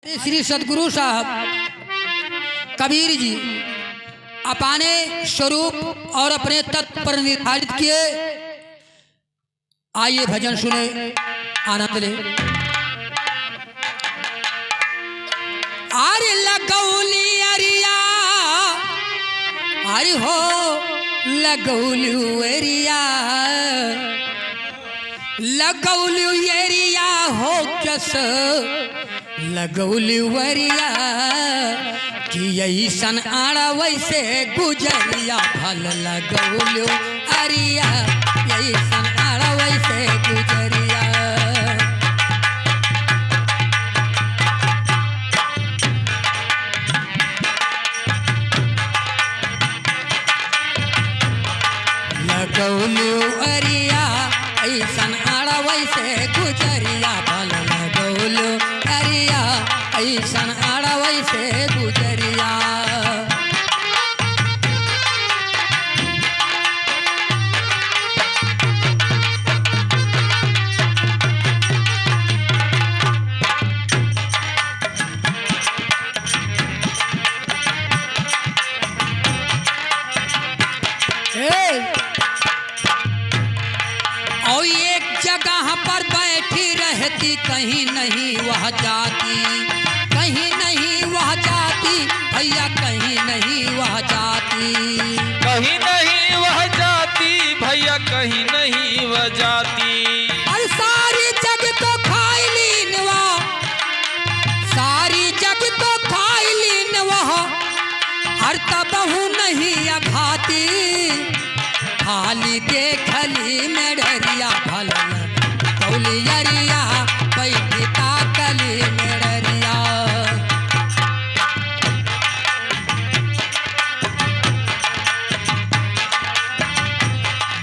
श्री सदगुरु साहब कबीर जी अपने स्वरूप और अपने तत्व पर निर्धारित किए। आइए भजन सुने, आनंद ले। अरे लगौली अरिया, अरे हो लगौली अरिया, लगौली अरिया हो जस लगौली वरिया कि ऐसन आड़ा वैसे गुजरिया भल लगौली अरिया, ऐसन आड़ा वैसे गुजरिया। लगौली अरिया ऐसन आड़ा वैसे गुजरिया भल लगौली अरिया, ऐसन आड़ा वैसे गुजरिया। और एक जगह पर बैठी रहती, कहीं नहीं वह जाती, कहीं नहीं वह जाती भैया, कहीं नहीं वह जाती, कहीं नहीं वह जाती भैया, कहीं नहीं वह जाती। और सारी जग तो खाई लीन वह, सारी जग तो खाई लीन वह, हर तबहू नहीं अघाती, खाली देखली में डरिया भल लगौली अरिया, बैठी ताकली में डरिया।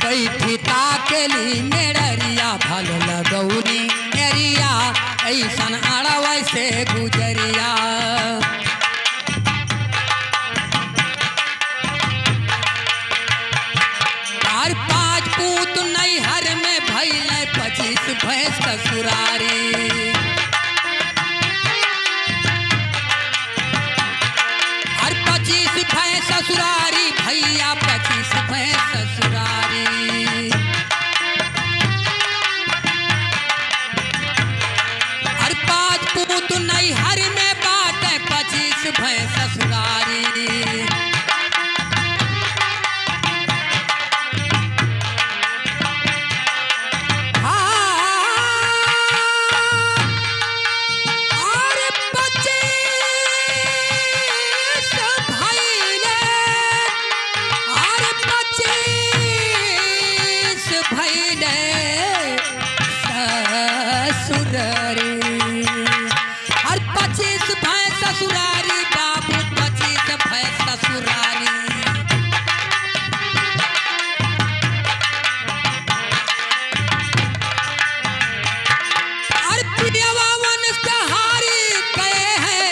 बैठी ताकली में डरिया भल लगौली अरिया, ऐसन आड़ा वैसे गुजरिया। और पाँच पूत नैहर में भैल 25 भैंस ससुरारी, और 25 भैंस ससुरारी भैया, 25 भैंस ससुरारी। और 5 पूत नैहर में बाटे 25 भैंस ससुरारी। और 25 भैंस ससुरारी बाबू, 25 भैंस ससुरारी। और पियवा वन से हारी गए हैं,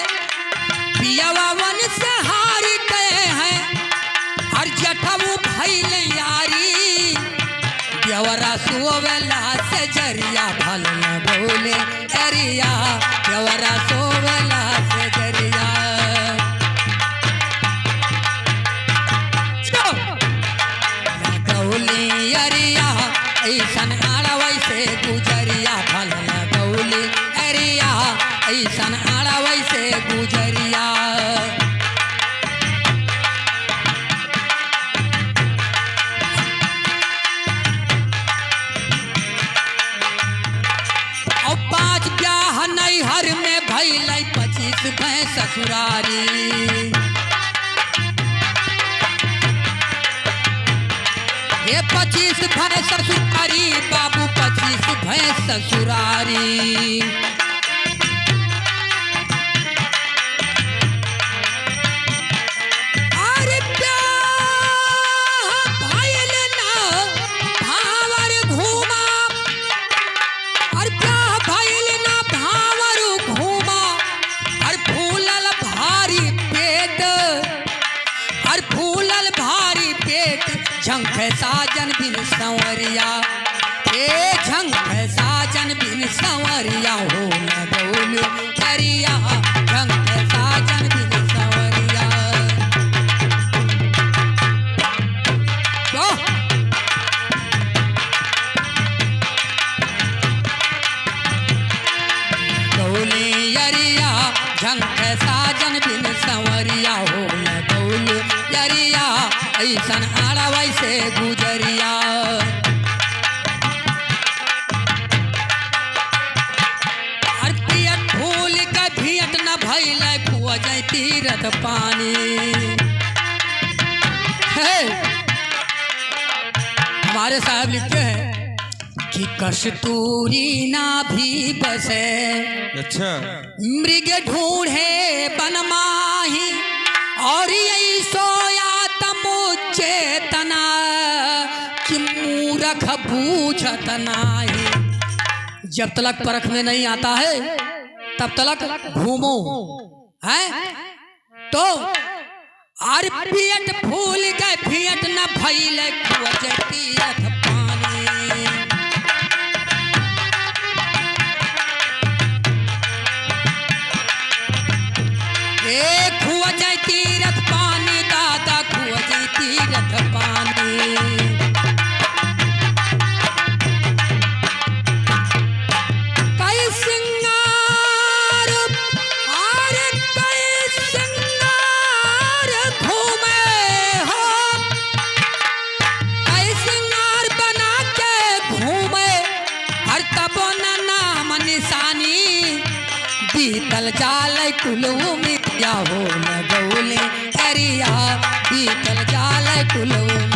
पियवा वन से हारी गए हैं, और जठबू भैल यारी, देवरा सोवला से जरिया भल लगौली अरिया, देवरा सोवला से जरिया। लगौली अरिया ऐसन आड़ा वैसे गुजरिया भल लगौली अरिया, ऐसन आड़ा वैसे गुजरिया। और 5 ब्याह नैहर में भैल 25 भैंस ससुरारी। ये 25 भैंस ससुरारी बाबू, 25 भैंस ससुरारी। अरे ब्याह भैल ना भावर घूमा, और ब्याह भैल ना भावर घूमा, और फूलल भारी पेट, और फूलल भारी पेट, झंख साजन बिन संवरिया, ए झंख साजन बिन संवरिया हो झंक साजन बिन संवरिया। क्यों? गौली यरिया झंक साजन बिन संवरिया हो गौली यरिया ऐसन आड़ा वैसे गुजरिया। पियत फूल का भियत न भइल कुआ जाय तीरथ पानी। है हमारे साहब लिखते हैं कि कस्तूरी ना भी बसे अच्छा मृग ढूंढे बनमाही और यही सोया तमुचेतना कि मूरख बूझत नाही। जब तलक परख में नहीं आता है तब तलक घूमो है तो आर पियट फूल गए फियट न भइल तीरथ पानी। ए खुआ जाए तीरथ पानी दादा खुआ जाए तीरथ पानी। बीतल जाल कुलऊ मिया हो न गौले हरिया बीतल जाल कुलऊ।